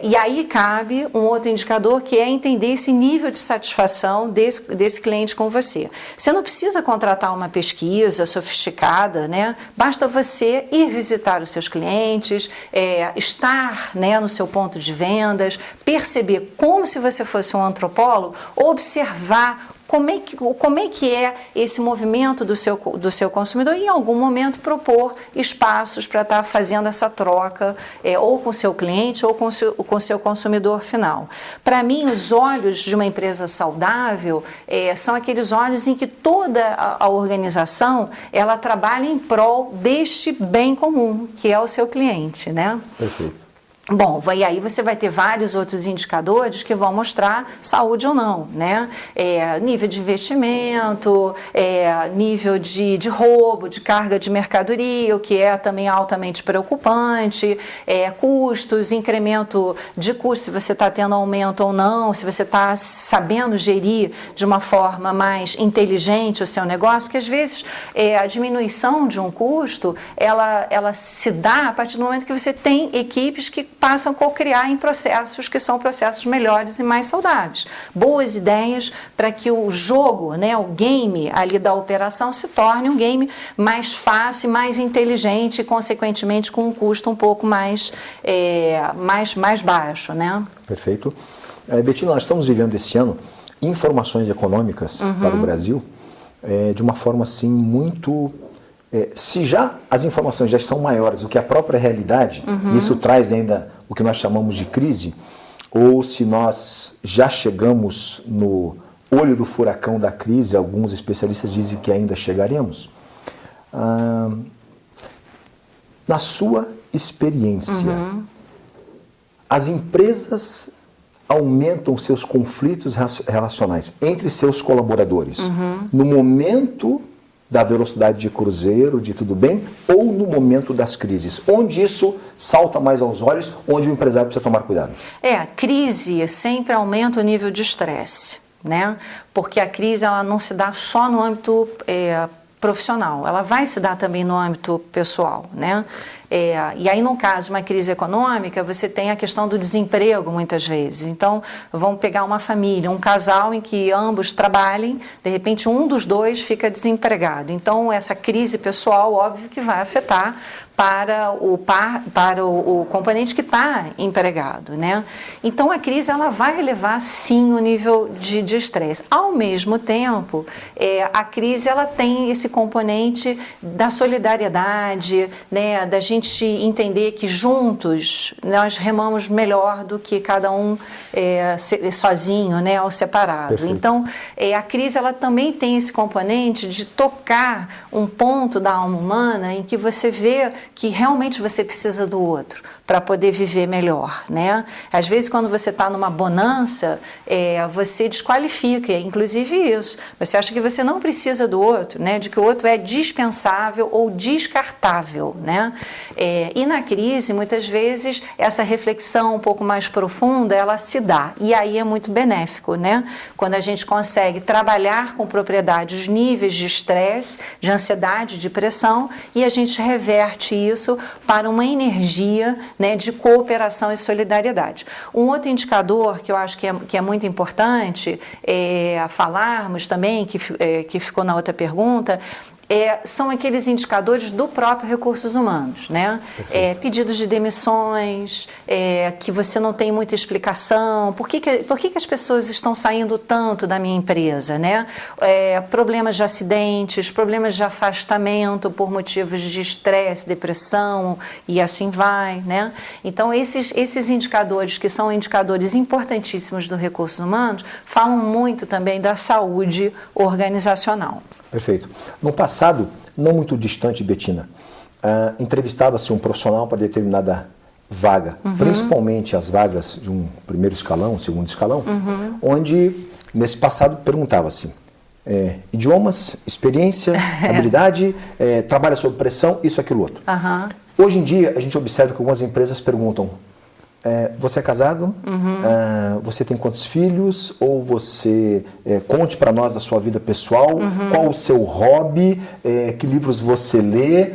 E aí cabe um outro indicador que é entender esse nível de satisfação desse cliente com você. Você não precisa contratar uma pesquisa sofisticada, né? Basta você ir visitar os seus clientes, estar, né, no seu ponto de vendas, perceber como se você fosse um antropólogo, observar como é que é esse movimento do seu consumidor e, em algum momento, propor espaços para estar fazendo essa troca, ou com o seu cliente ou com o seu consumidor final. Para mim, os olhos de uma empresa saudável são aqueles olhos em que toda a organização ela trabalha em prol deste bem comum, que é o seu cliente, né? Perfeito. Bom, e aí você vai ter vários outros indicadores que vão mostrar saúde ou não, né? Nível de investimento, nível de roubo, de carga de mercadoria, o que é também altamente preocupante, custos, incremento de custos, se você está tendo aumento ou não, se você está sabendo gerir de uma forma mais inteligente o seu negócio, porque às vezes a diminuição de um custo, ela se dá a partir do momento que você tem equipes que passam a co-criar em processos que são processos melhores e mais saudáveis. Boas ideias para que o jogo, né, o game ali da operação se torne um game mais fácil e mais inteligente e, consequentemente, com um custo um pouco mais baixo, né? Perfeito. Bettina, nós estamos vivendo esse ano informações econômicas para o Brasil de uma forma assim muito... se já as informações já são maiores do que a própria realidade, isso traz ainda o que nós chamamos de crise, ou se nós já chegamos no olho do furacão da crise, alguns especialistas dizem que ainda chegaremos. Na sua experiência, as empresas aumentam seus conflitos relacionais entre seus colaboradores no momento da velocidade de cruzeiro, de tudo bem, ou no momento das crises? Onde isso salta mais aos olhos, onde o empresário precisa tomar cuidado? A crise sempre aumenta o nível de estresse, né? Porque a crise ela não se dá só no âmbito profissional, ela vai se dar também no âmbito pessoal, né? E aí, no caso de uma crise econômica, você tem a questão do desemprego, muitas vezes. Então, vamos pegar uma família, um casal em que ambos trabalhem, de repente um dos dois fica desempregado. Então, essa crise pessoal, óbvio que vai afetar para o componente que está empregado, né? Então, a crise ela vai elevar, sim, o nível de estresse. Ao mesmo tempo, a crise ela tem esse componente da solidariedade, né, da gente entender que juntos nós remamos melhor do que cada um sozinho, né, ou separado. Perfeito. Então, a crise ela também tem esse componente de tocar um ponto da alma humana em que você vê que realmente você precisa do outro para poder viver melhor, né? Às vezes, quando você está numa bonança, você desqualifica, inclusive isso. Você acha que você não precisa do outro, né? De que o outro é dispensável ou descartável, né? E na crise, muitas vezes, essa reflexão um pouco mais profunda, ela se dá. E aí é muito benéfico, né? Quando a gente consegue trabalhar com propriedade os níveis de estresse, de ansiedade, de pressão, e a gente reverte isso para uma energia, né, de cooperação e solidariedade. Um outro indicador que eu acho que é muito importante falarmos também, que ficou na outra pergunta, são aqueles indicadores do próprio recursos humanos, né? Pedidos de demissões, que você não tem muita explicação, por que as pessoas estão saindo tanto da minha empresa, né? Problemas de acidentes, problemas de afastamento por motivos de estresse, depressão e assim vai, né? Então, esses indicadores, que são indicadores importantíssimos do recursos humanos, falam muito também da saúde organizacional. Perfeito. No passado, não muito distante, Betina, entrevistava-se um profissional para determinada vaga, principalmente as vagas de um primeiro escalão, segundo escalão, onde, nesse passado, perguntava-se idiomas, experiência, habilidade, trabalha sob pressão, isso, aquilo, outro. Hoje em dia, a gente observa que algumas empresas perguntam: você é casado? Você tem quantos filhos? Ou você conte para nós da sua vida pessoal? Qual o seu hobby? Que livros você lê?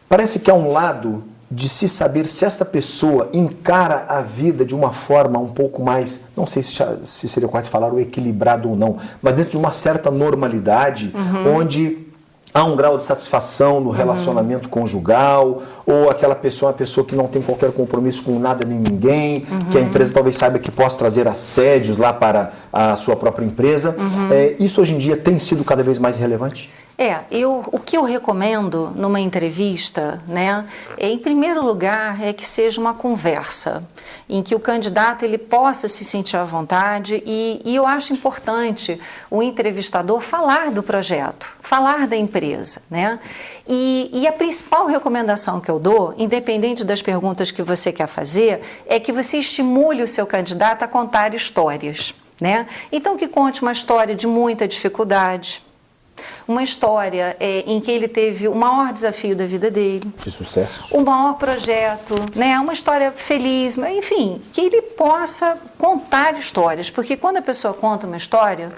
Parece que há um lado de se saber se esta pessoa encara a vida de uma forma um pouco mais, não sei se seria correto falar o equilibrado ou não, mas dentro de uma certa normalidade, onde há um grau de satisfação no relacionamento conjugal, ou aquela pessoa é uma pessoa que não tem qualquer compromisso com nada nem ninguém, que a empresa talvez saiba que possa trazer assédios lá para a sua própria empresa. Isso hoje em dia tem sido cada vez mais relevante? O que eu recomendo numa entrevista, né, em primeiro lugar, é que seja uma conversa, em que o candidato ele possa se sentir à vontade e eu acho importante o entrevistador falar do projeto, falar da empresa, né? E a principal recomendação que eu dou, independente das perguntas que você quer fazer, é que você estimule o seu candidato a contar histórias, né? Então, que conte uma história de muita dificuldade, uma história em que ele teve o maior desafio da vida dele. De sucesso. O maior projeto, né? Uma história feliz, enfim, que ele possa contar histórias, porque quando a pessoa conta uma história,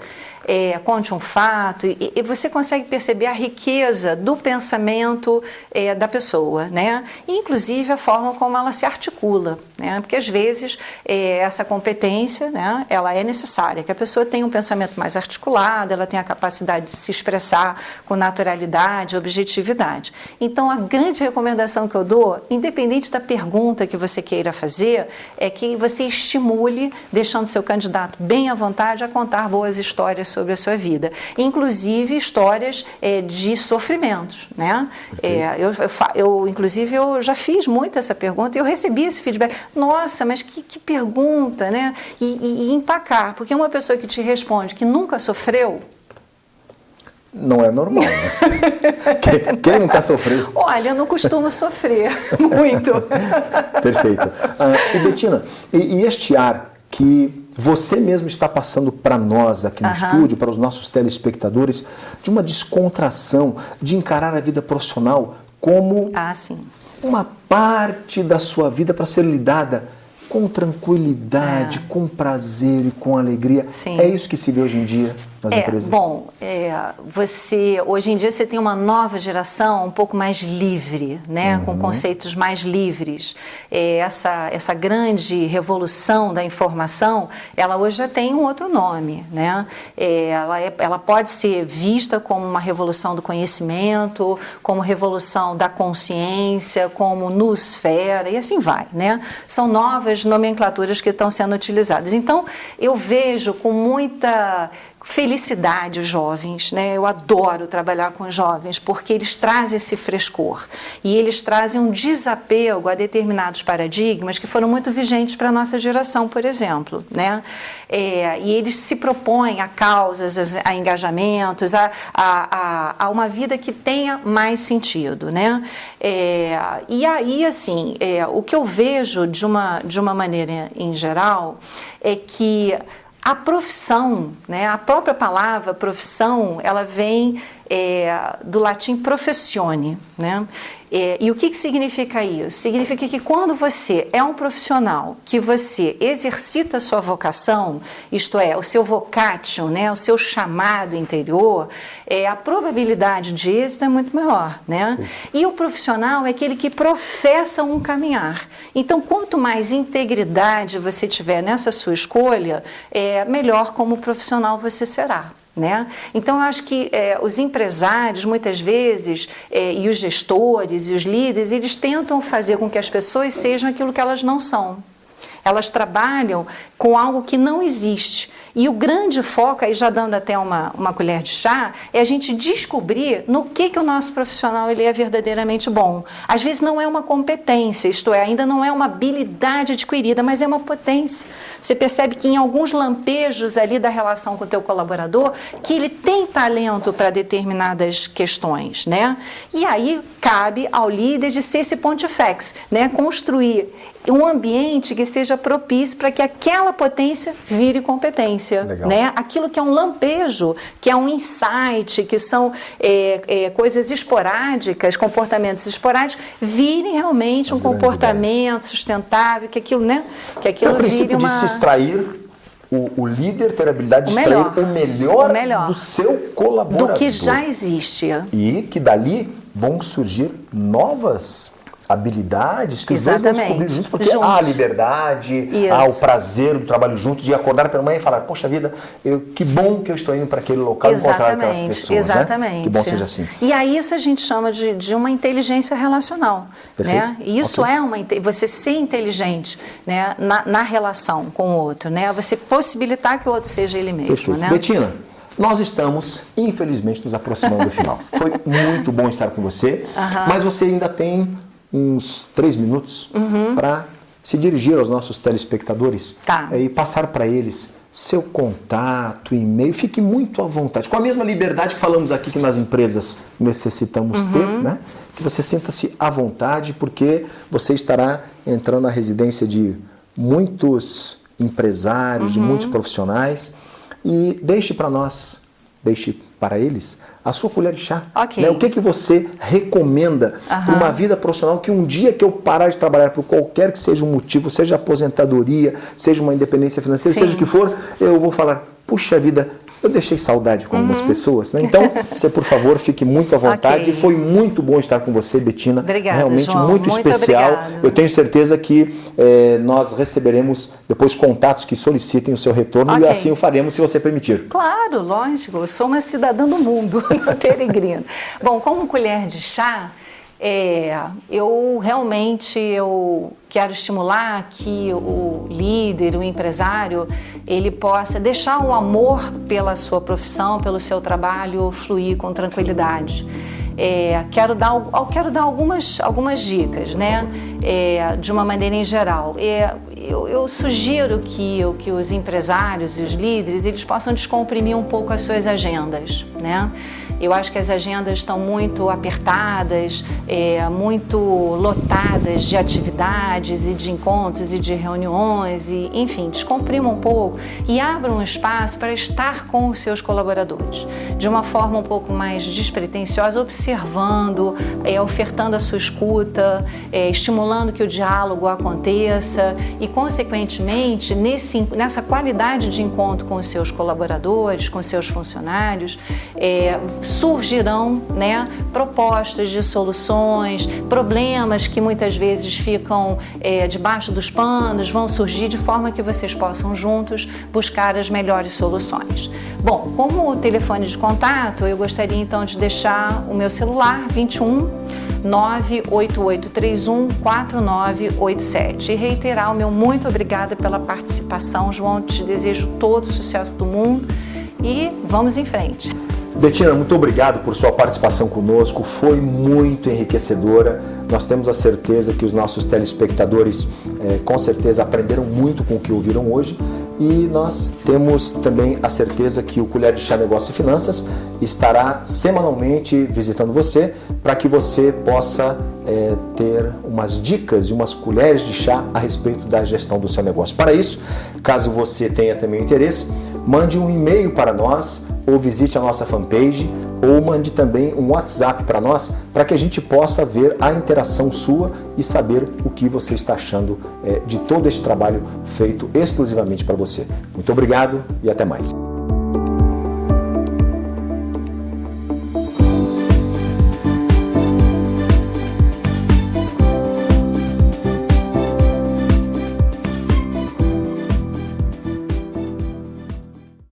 conte um fato, e você consegue perceber a riqueza do pensamento da pessoa, né? Inclusive a forma como ela se articula, né? Porque às vezes essa competência, né, ela é necessária, que a pessoa tenha um pensamento mais articulado, ela tenha a capacidade de se expressar com naturalidade, objetividade. Então, a grande recomendação que eu dou, independente da pergunta que você queira fazer, é que você estimule, deixando seu candidato bem à vontade a contar boas histórias sobre a sua vida, inclusive histórias de sofrimentos, né? Inclusive, eu já fiz muito essa pergunta e eu recebi esse feedback. Nossa, mas que pergunta, né? E empacar, porque uma pessoa que te responde que nunca sofreu, não é normal, né? Quem nunca sofreu? Olha, eu não costumo sofrer muito. Perfeito. E Betina, e este ar que você mesmo está passando para nós aqui no estúdio, para os nossos telespectadores, de uma descontração, de encarar a vida profissional como uma parte da sua vida para ser lidada com tranquilidade, com prazer e com alegria. Sim. É isso que se vê hoje em dia nas empresas? Bom, hoje em dia você tem uma nova geração um pouco mais livre, né? Com conceitos mais livres. Essa grande revolução da informação, ela hoje já tem um outro nome, né? Ela pode ser vista como uma revolução do conhecimento, como revolução da consciência, como nosfera, e assim vai, né? São novas nomenclaturas que estão sendo utilizadas. Então, eu vejo com muita felicidade os jovens, né? Eu adoro trabalhar com jovens porque eles trazem esse frescor e eles trazem um desapego a determinados paradigmas que foram muito vigentes para a nossa geração, por exemplo, né? E eles se propõem a causas, a engajamentos, a uma vida que tenha mais sentido, né? E aí, assim, o que eu vejo de uma maneira em geral é que a profissão, né, a própria palavra profissão, ela vem do latim professione, né? E o que significa isso? Significa que quando você é um profissional, que você exercita a sua vocação, isto é, o seu vocatio, né, o seu chamado interior, a probabilidade de êxito é muito maior, né? E o profissional é aquele que professa um caminhar. Então, quanto mais integridade você tiver nessa sua escolha, melhor como profissional você será. Né? Então, eu acho que os empresários, muitas vezes, e os gestores e os líderes, eles tentam fazer com que as pessoas sejam aquilo que elas não são. Elas trabalham com algo que não existe. E o grande foco, aí já dando até uma colher de chá, é a gente descobrir no que o nosso profissional ele é verdadeiramente bom. Às vezes não é uma competência, isto é, ainda não é uma habilidade adquirida, mas é uma potência. Você percebe que em alguns lampejos ali da relação com o teu colaborador, que ele tem talento para determinadas questões, né? E aí cabe ao líder de ser esse pontifex, né? Construir um ambiente que seja propício para que aquela potência vire competência, né? Aquilo que é um lampejo, que é um insight, que são coisas esporádicas, comportamentos esporádicos, virem realmente um comportamento sustentável, que aquilo, né? Que aquilo vire uma... de se extrair, o líder ter a habilidade de extrair o melhor do seu colaborador. Do que já existe. E que dali vão surgir novas habilidades que os dois vão descobrir juntos, porque há a liberdade, há o prazer do trabalho junto, de acordar pela manhã e falar, poxa vida, que bom que eu estou indo para aquele local e encontrar aquelas pessoas. Exatamente. Né? Que bom seja assim. E aí isso a gente chama de uma inteligência relacional. Né? E isso você ser inteligente, né, na relação com o outro, né? Você possibilitar que o outro seja ele mesmo. Perfeito. Né? Bettina, nós estamos, infelizmente, nos aproximando do final. Foi muito bom estar com você, mas você ainda tem uns 3 minutos para se dirigir aos nossos telespectadores e passar para eles seu contato, e-mail. Fique muito à vontade, com a mesma liberdade que falamos aqui que nas empresas necessitamos ter, né? Que você sinta-se à vontade, porque você estará entrando na residência de muitos empresários, de muitos profissionais, e deixe para nós, deixe para eles a sua colher de chá. Né? O que você recomenda para uma vida profissional que um dia que eu parar de trabalhar por qualquer que seja o motivo, seja aposentadoria, seja uma independência financeira, seja o que for, eu vou falar, puxa vida, eu deixei saudade com algumas pessoas, né? Então, você, por favor, fique muito à vontade. Foi muito bom estar com você, Bettina. Obrigada, realmente João. muito especial. Obrigada. Eu tenho certeza que nós receberemos depois contatos que solicitem o seu retorno e assim o faremos, se você permitir. Claro, lógico. Eu sou uma cidadã do mundo, peregrina. Bom, como colher de chá, eu realmente quero estimular que o líder, o empresário, ele possa deixar o amor pela sua profissão, pelo seu trabalho fluir com tranquilidade. Quero dar algumas dicas, né? De uma maneira em geral. Eu sugiro que os empresários e os líderes eles possam descomprimir um pouco as suas agendas, né? Eu acho que as agendas estão muito apertadas, muito lotadas de atividades e de encontros e de reuniões, e, enfim, descomprimam um pouco e abram um espaço para estar com os seus colaboradores, de uma forma um pouco mais despretensiosa, observando, ofertando a sua escuta, estimulando que o diálogo aconteça e, consequentemente, nessa qualidade de encontro com os seus colaboradores, com os seus funcionários, surgirão, né, propostas de soluções, problemas que muitas vezes ficam debaixo dos panos, vão surgir de forma que vocês possam juntos buscar as melhores soluções. Bom, como o telefone de contato, eu gostaria então de deixar o meu celular 21 98831 4987 e reiterar o meu muito obrigada pela participação, João. Te desejo todo o sucesso do mundo e vamos em frente. Betina, muito obrigado por sua participação conosco, foi muito enriquecedora. Nós temos a certeza que os nossos telespectadores com certeza aprenderam muito com o que ouviram hoje e nós temos também a certeza que o Colher de Chá Negócio e Finanças estará semanalmente visitando você para que você possa ter umas dicas e umas colheres de chá a respeito da gestão do seu negócio. Para isso, caso você tenha também interesse, mande um e-mail para nós ou visite a nossa fanpage ou mande também um WhatsApp para nós para que a gente possa ver a interação sua e saber o que você está achando de todo esse trabalho feito exclusivamente para você. Muito obrigado e até mais.